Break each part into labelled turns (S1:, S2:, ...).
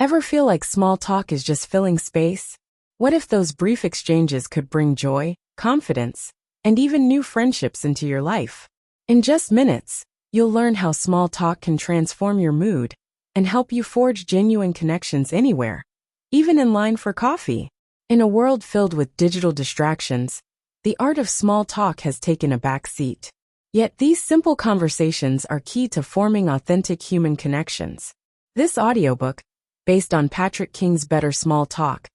S1: Ever feel like small talk is just filling space? What if those brief exchanges could bring joy, confidence, and even new friendships into your life? In just minutes, you'll learn how small talk can transform your mood and help you forge genuine connections anywhere, even in line for coffee. In a world filled with digital distractions, the art of small talk has taken a back seat. Yet these simple conversations are key to forming authentic human connections. This audiobook, based on Patrick King's Better Small Talk,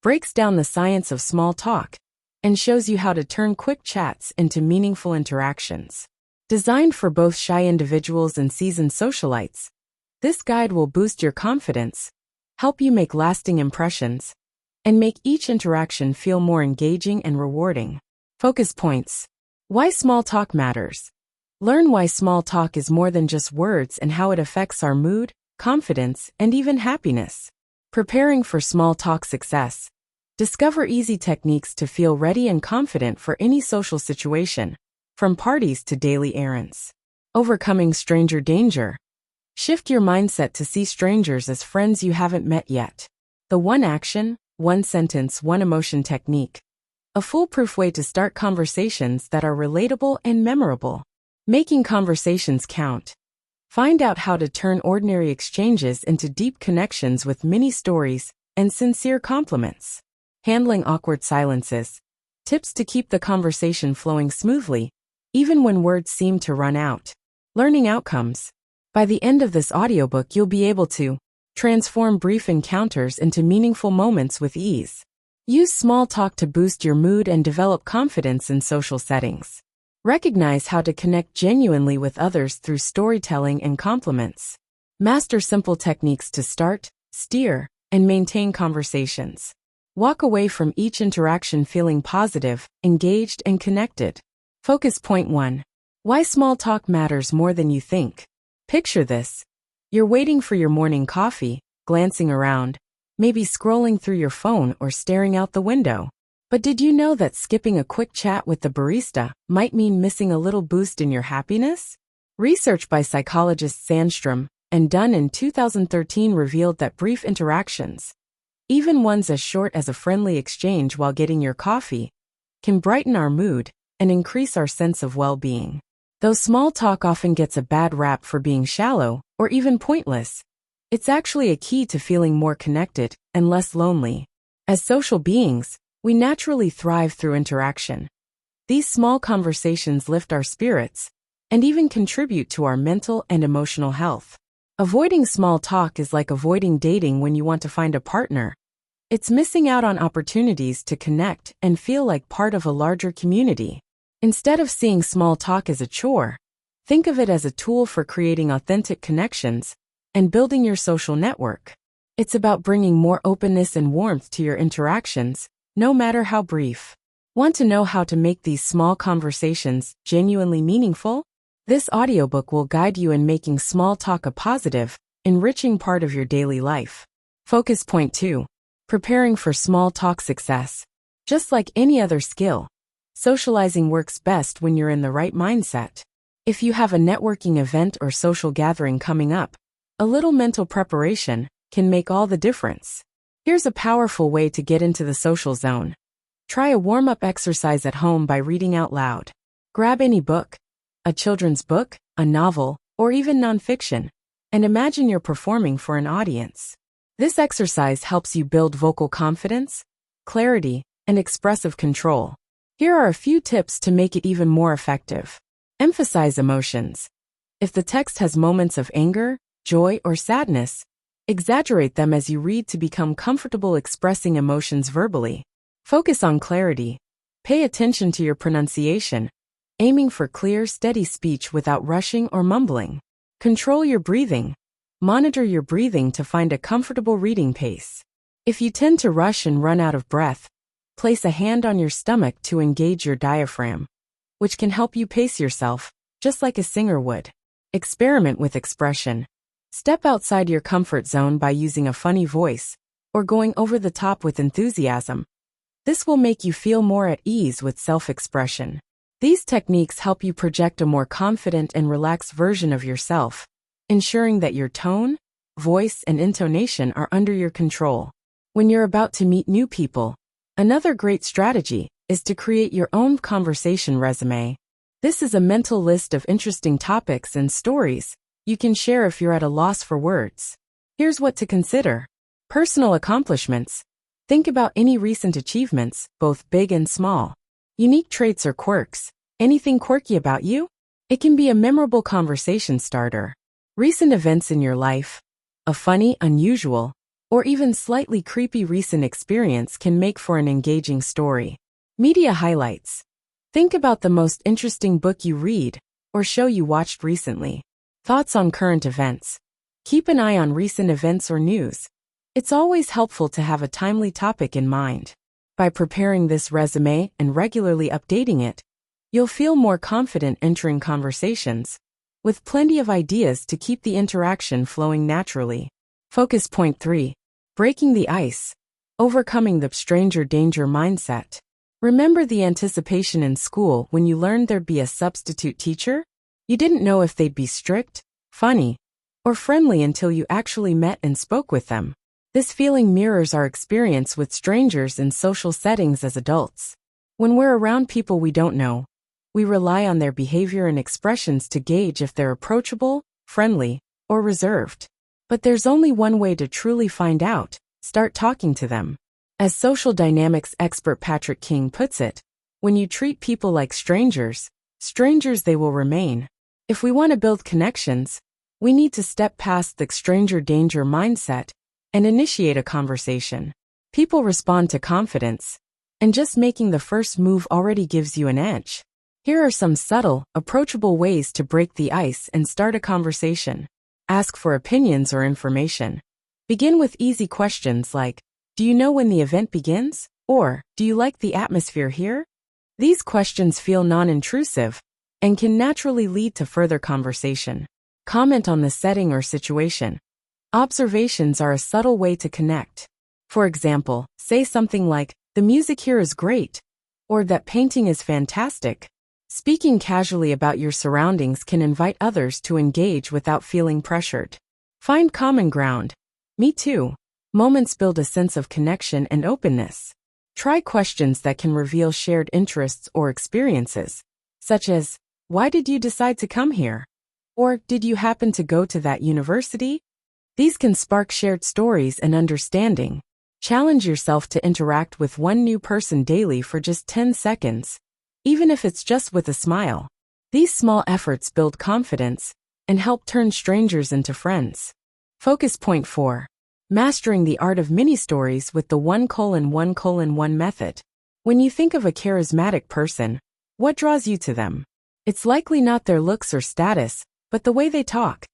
S1: breaks down the science of small talk and shows you how to turn quick chats into meaningful interactions. Designed for both shy individuals and seasoned socialites, this guide will boost your confidence, help you make lasting impressions, and make each interaction feel more engaging and rewarding. Focus points. Why small talk matters. Learn why small talk is more than just words and how it affects our mood, confidence, and even happiness. Preparing for small talk success. Discover easy techniques to feel ready and confident for any social situation, from parties to daily errands. Overcoming stranger danger. Shift your mindset to see strangers as friends you haven't met yet. The one action, one sentence, one emotion technique. A foolproof way to start conversations that are relatable and memorable. Making conversations count. Find out how to turn ordinary exchanges into deep connections with mini stories and sincere compliments. Handling awkward silences. Tips to keep the conversation flowing smoothly, even when words seem to run out. Learning outcomes. By the end of this audiobook, you'll be able to transform brief encounters into meaningful moments with ease. Use small talk to boost your mood and develop confidence in social settings. Recognize how to connect genuinely with others through storytelling and compliments. Master simple techniques to start, steer, and maintain conversations. Walk away from each interaction feeling positive, engaged, and connected. Focus point 1. Why small talk matters more than you think. Picture this. You're waiting for your morning coffee, glancing around, maybe scrolling through your phone or staring out the window. But did you know that skipping a quick chat with the barista might mean missing a little boost in your happiness? Research by psychologists Sandstrom and Dunn in 2013 revealed that brief interactions, even ones as short as a friendly exchange while getting your coffee, can brighten our mood and increase our sense of well-being. Though small talk often gets a bad rap for being shallow or even pointless, it's actually a key to feeling more connected and less lonely. As social beings, we naturally thrive through interaction. These small conversations lift our spirits and even contribute to our mental and emotional health. Avoiding small talk is like avoiding dating when you want to find a partner. It's missing out on opportunities to connect and feel like part of a larger community. Instead of seeing small talk as a chore, think of it as a tool for creating authentic connections and building your social network. It's about bringing more openness and warmth to your interactions, no matter how brief. Want to know how to make these small conversations genuinely meaningful? This audiobook will guide you in making small talk a positive, enriching part of your daily life. Focus point 2. Preparing for small talk success. Just like any other skill, socializing works best when you're in the right mindset. If you have a networking event or social gathering coming up, a little mental preparation can make all the difference. Here's a powerful way to get into the social zone. Try a warm-up exercise at home by reading out loud. Grab any book, a children's book, a novel, or even nonfiction, and imagine you're performing for an audience. This exercise helps you build vocal confidence, clarity, and expressive control. Here are a few tips to make it even more effective. Emphasize emotions. If the text has moments of anger, joy, or sadness, exaggerate them as you read to become comfortable expressing emotions verbally. Focus on clarity. Pay attention to your pronunciation, aiming for clear, steady speech without rushing or mumbling. Control your breathing. Monitor your breathing to find a comfortable reading pace. If you tend to rush and run out of breath, place a hand on your stomach to engage your diaphragm, which can help you pace yourself, just like a singer would. Experiment with expression. Step outside your comfort zone by using a funny voice or going over the top with enthusiasm. This will make you feel more at ease with self-expression. These techniques help you project a more confident and relaxed version of yourself, ensuring that your tone, voice, and intonation are under your control. When you're about to meet new people, another great strategy is to create your own conversation resume. This is a mental list of interesting topics and stories you can share if you're at a loss for words. Here's what to consider. Personal accomplishments. Think about any recent achievements, both big and small. Unique traits or quirks. Anything quirky about you? It can be a memorable conversation starter. Recent events in your life. A funny, unusual, or even slightly creepy recent experience can make for an engaging story. Media highlights. Think about the most interesting book you read or show you watched recently. Thoughts on current events. Keep an eye on recent events or news. It's always helpful to have a timely topic in mind. By preparing this resume and regularly updating it, you'll feel more confident entering conversations, with plenty of ideas to keep the interaction flowing naturally. Focus point 3. Breaking the ice. Overcoming the stranger danger mindset. Remember the anticipation in school when you learned there'd be a substitute teacher? You didn't know if they'd be strict, funny, or friendly until you actually met and spoke with them. This feeling mirrors our experience with strangers in social settings as adults. When we're around people we don't know, we rely on their behavior and expressions to gauge if they're approachable, friendly, or reserved. But there's only one way to truly find out: start talking to them. As social dynamics expert Patrick King puts it, when you treat people like strangers, strangers they will remain. If we want to build connections, we need to step past the stranger danger mindset and initiate a conversation. People respond to confidence, and just making the first move already gives you an edge. Here are some subtle, approachable ways to break the ice and start a conversation. Ask for opinions or information. Begin with easy questions like, "Do you know when the event begins?" Or, "Do you like the atmosphere here?" These questions feel non-intrusive and can naturally lead to further conversation. Comment on the setting or situation. Observations are a subtle way to connect. For example, say something like, "The music here is great," or "That painting is fantastic." Speaking casually about your surroundings can invite others to engage without feeling pressured. Find common ground. Me too. Moments build a sense of connection and openness. Try questions that can reveal shared interests or experiences, such as, "Why did you decide to come here?" Or, "Did you happen to go to that university?" These can spark shared stories and understanding. Challenge yourself to interact with one new person daily for just 10 seconds, even if it's just with a smile. These small efforts build confidence and help turn strangers into friends. Focus point 4. Mastering the art of mini-stories with the 1:1:1 method. When you think of a charismatic person, what draws you to them? It's likely not their looks or status, but the way they talk,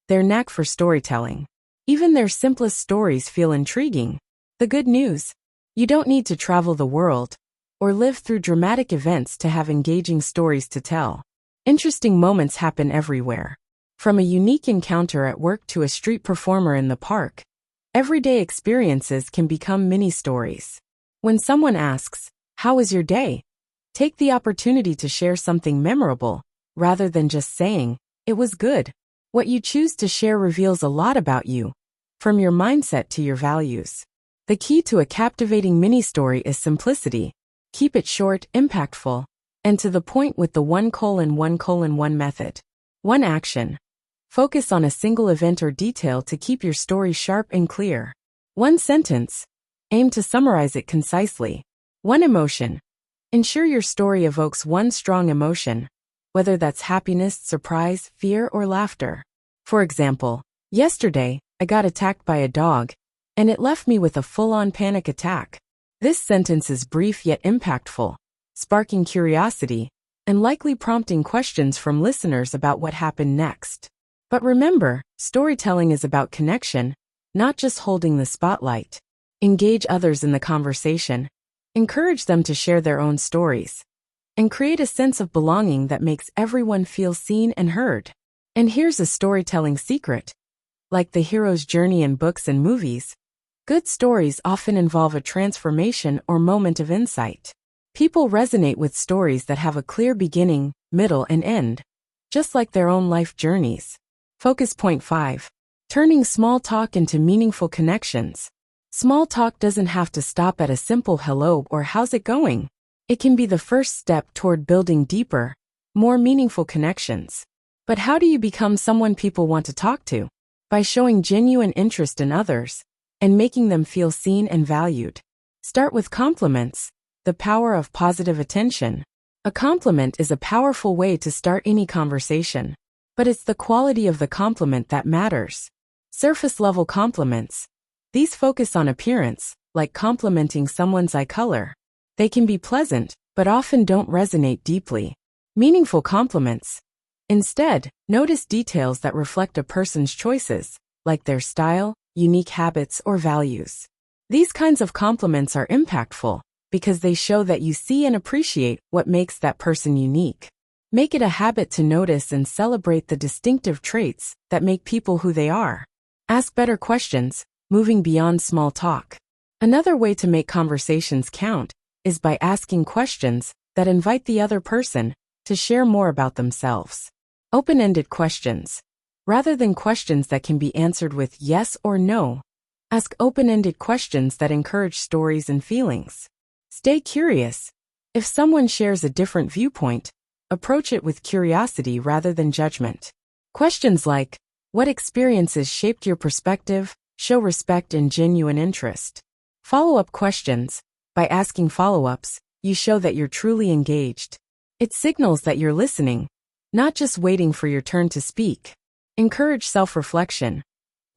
S1: their knack for storytelling. Even their simplest stories feel intriguing. The good news: you don't need to travel the world or live through dramatic events to have engaging stories to tell. Interesting moments happen everywhere. From a unique encounter at work to a street performer in the park, everyday experiences can become mini-stories. When someone asks, "How was your day?" take the opportunity to share something memorable, rather than just saying, "It was good." What you choose to share reveals a lot about you, from your mindset to your values. The key to a captivating mini-story is simplicity. Keep it short, impactful, and to the point with the 1:1:1 method. 1 action. Focus on a single event or detail to keep your story sharp and clear. 1 sentence. Aim to summarize it concisely. 1 emotion. Ensure your story evokes one strong emotion, whether that's happiness, surprise, fear, or laughter. For example, yesterday, I got attacked by a dog, and it left me with a full-on panic attack. This sentence is brief yet impactful, sparking curiosity and likely prompting questions from listeners about what happened next. But remember, storytelling is about connection, not just holding the spotlight. Engage others in the conversation, encourage them to share their own stories, and create a sense of belonging that makes everyone feel seen and heard. And here's a storytelling secret. Like the hero's journey in books and movies, good stories often involve a transformation or moment of insight. People resonate with stories that have a clear beginning, middle, and end, just like their own life journeys. Focus point 5. Turning small talk into meaningful connections. Small talk doesn't have to stop at a simple hello or how's it going. It can be the first step toward building deeper, more meaningful connections. But how do you become someone people want to talk to? By showing genuine interest in others and making them feel seen and valued. Start with compliments, the power of positive attention. A compliment is a powerful way to start any conversation, but it's the quality of the compliment that matters. Surface-level compliments. These focus on appearance, like complimenting someone's eye color. They can be pleasant, but often don't resonate deeply. Meaningful compliments. Instead, notice details that reflect a person's choices, like their style, unique habits, or values. These kinds of compliments are impactful because they show that you see and appreciate what makes that person unique. Make it a habit to notice and celebrate the distinctive traits that make people who they are. Ask better questions, moving beyond small talk. Another way to make conversations count is by asking questions that invite the other person to share more about themselves. Open-ended questions. Rather than questions that can be answered with yes or no, ask open-ended questions that encourage stories and feelings. Stay curious. If someone shares a different viewpoint, approach it with curiosity rather than judgment. Questions like, what experiences shaped your perspective? Show respect and genuine interest. Follow-up questions. By asking follow-ups, you show that you're truly engaged. It signals that you're listening, not just waiting for your turn to speak. Encourage self-reflection.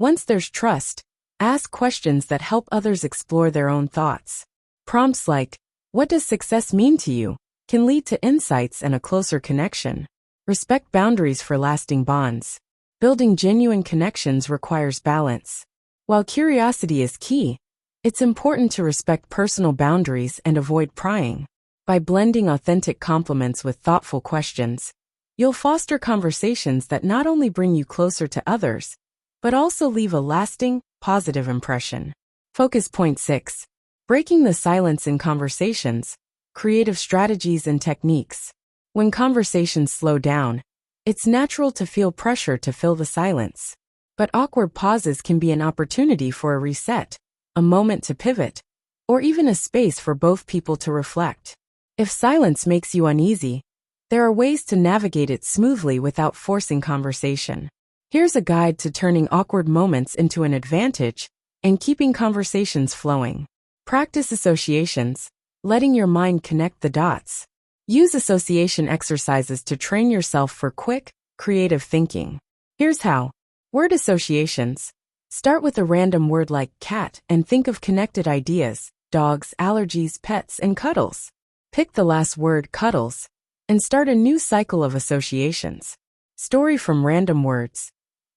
S1: Once there's trust, ask questions that help others explore their own thoughts. Prompts like, what does success mean to you? Can lead to insights and a closer connection. Respect boundaries for lasting bonds. Building genuine connections requires balance. While curiosity is key, it's important to respect personal boundaries and avoid prying. By blending authentic compliments with thoughtful questions, you'll foster conversations that not only bring you closer to others, but also leave a lasting, positive impression. Focus point 6. Breaking the silence in conversations. Creative strategies and techniques. When conversations slow down, it's natural to feel pressure to fill the silence. But awkward pauses can be an opportunity for a reset, a moment to pivot, or even a space for both people to reflect. If silence makes you uneasy, there are ways to navigate it smoothly without forcing conversation. Here's a guide to turning awkward moments into an advantage and keeping conversations flowing. Practice associations, letting your mind connect the dots. Use association exercises to train yourself for quick, creative thinking. Here's how. Word associations. Start with a random word like cat and think of connected ideas, dogs, allergies, pets, and cuddles. Pick the last word, cuddles, and start a new cycle of associations. Story from random words.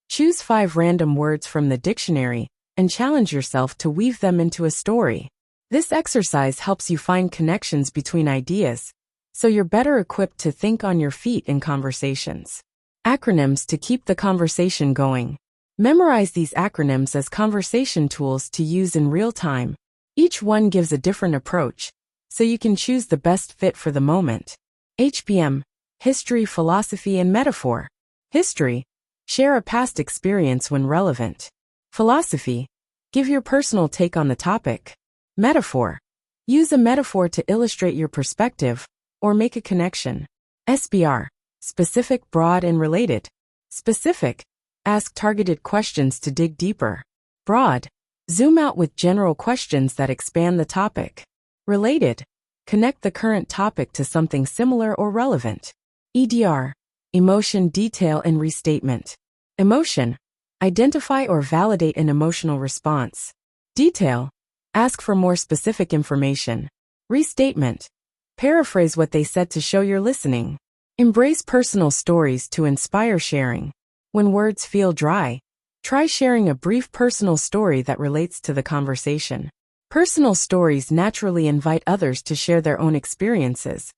S1: Choose 5 random words from the dictionary and challenge yourself to weave them into a story. This exercise helps you find connections between ideas, so you're better equipped to think on your feet in conversations. Acronyms to keep the conversation going. Memorize these acronyms as conversation tools to use in real time. Each one gives a different approach, so you can choose the best fit for the moment. HPM. History, philosophy, and metaphor. History. Share a past experience when relevant. Philosophy. Give your personal take on the topic. Metaphor. Use a metaphor to illustrate your perspective or make a connection. SBR. Specific, broad, and related. Specific. Ask targeted questions to dig deeper. Broad. Zoom out with general questions that expand the topic. Related. Connect the current topic to something similar or relevant. EDR. Emotion, detail, and restatement. Emotion. Identify or validate an emotional response. Detail. Ask for more specific information. Restatement. Paraphrase what they said to show you're listening. Embrace personal stories to inspire sharing. When words feel dry, try sharing a brief personal story that relates to the conversation. Personal stories naturally invite others to share their own experiences,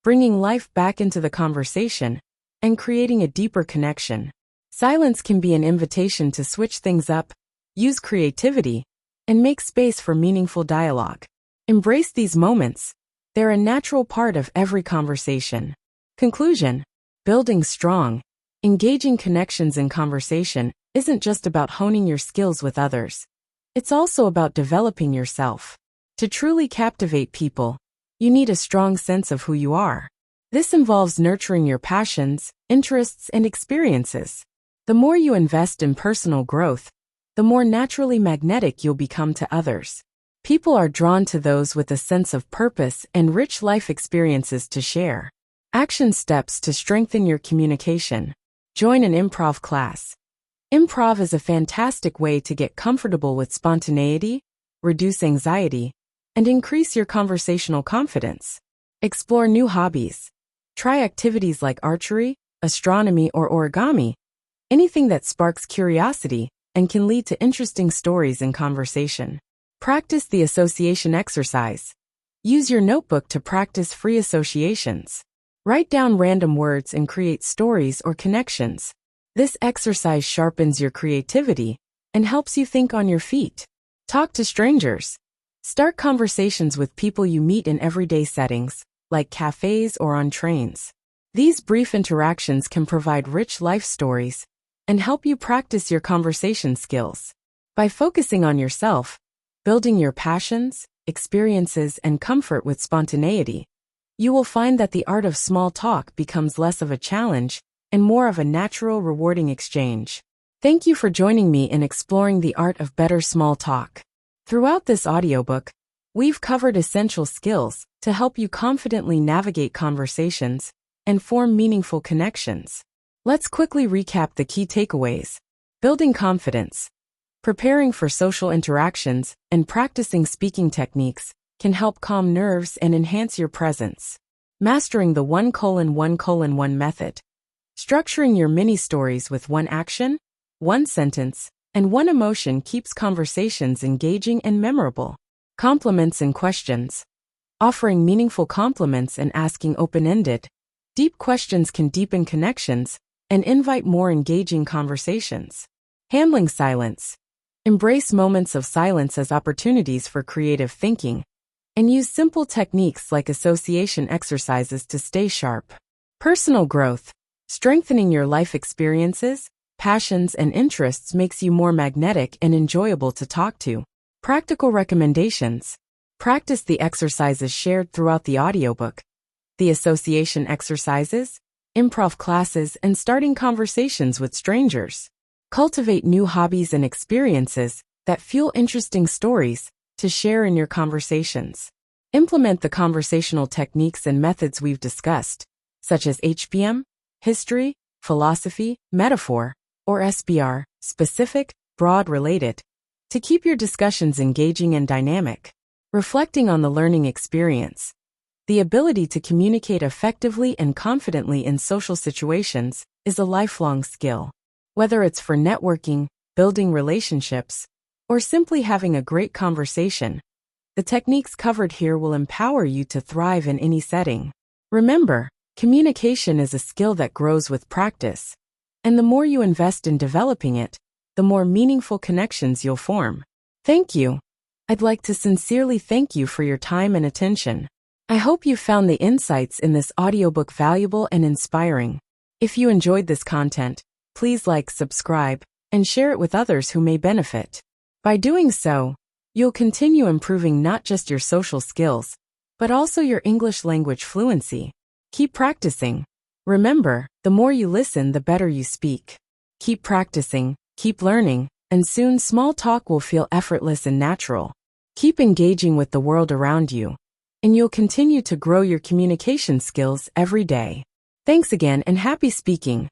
S1: bringing life back into the conversation and creating a deeper connection. Silence can be an invitation to switch things up, use creativity, and make space for meaningful dialogue. Embrace these moments. They're a natural part of every conversation. Conclusion. Building strong, engaging connections in conversation isn't just about honing your skills with others. It's also about developing yourself. To truly captivate people, you need a strong sense of who you are. This involves nurturing your passions, interests, and experiences. The more you invest in personal growth, the more naturally magnetic you'll become to others. People are drawn to those with a sense of purpose and rich life experiences to share. Action steps to strengthen your communication. Join an improv class. Improv is a fantastic way to get comfortable with spontaneity, reduce anxiety, and increase your conversational confidence. Explore new hobbies. Try activities like archery, astronomy, or origami, anything that sparks curiosity and can lead to interesting stories in conversation. Practice the association exercise. Use your notebook to practice free associations. Write down random words and create stories or connections. This exercise sharpens your creativity and helps you think on your feet. Talk to strangers. Start conversations with people you meet in everyday settings, like cafes or on trains. These brief interactions can provide rich life stories and help you practice your conversation skills. By focusing on yourself, building your passions, experiences, and comfort with spontaneity, you will find that the art of small talk becomes less of a challenge and more of a natural, rewarding exchange. Thank you for joining me in exploring the art of better small talk. Throughout this audiobook, we've covered essential skills to help you confidently navigate conversations and form meaningful connections. Let's quickly recap the key takeaways. Building confidence. Preparing for social interactions and practicing speaking techniques can help calm nerves and enhance your presence. Mastering the 1:1:1 method. Structuring your mini-stories with one action, one sentence, and one emotion keeps conversations engaging and memorable. Compliments and questions. Offering meaningful compliments and asking open-ended, deep questions can deepen connections and invite more engaging conversations. Handling silence. Embrace moments of silence as opportunities for creative thinking, and use simple techniques like association exercises to stay sharp. Personal growth. Strengthening your life experiences, passions, and interests makes you more magnetic and enjoyable to talk to. Practical recommendations. Practice the exercises shared throughout the audiobook. The association exercises, improv classes, and starting conversations with strangers. Cultivate new hobbies and experiences that fuel interesting stories to share in your conversations. Implement the conversational techniques and methods we've discussed, such as HBM, history, philosophy, metaphor, or SBR, specific, broad, related, to keep your discussions engaging and dynamic. Reflecting on the learning experience. The ability to communicate effectively and confidently in social situations is a lifelong skill. Whether it's for networking, building relationships, or simply having a great conversation, the techniques covered here will empower you to thrive in any setting. Remember, communication is a skill that grows with practice, and the more you invest in developing it, the more meaningful connections you'll form. Thank you. I'd like to sincerely thank you for your time and attention. I hope you found the insights in this audiobook valuable and inspiring. If you enjoyed this content, please like, subscribe, and share it with others who may benefit. By doing so, you'll continue improving not just your social skills, but also your English language fluency. Keep practicing. Remember, the more you listen, the better you speak. Keep practicing, keep learning, and soon small talk will feel effortless and natural. Keep engaging with the world around you, and you'll continue to grow your communication skills every day. Thanks again and happy speaking.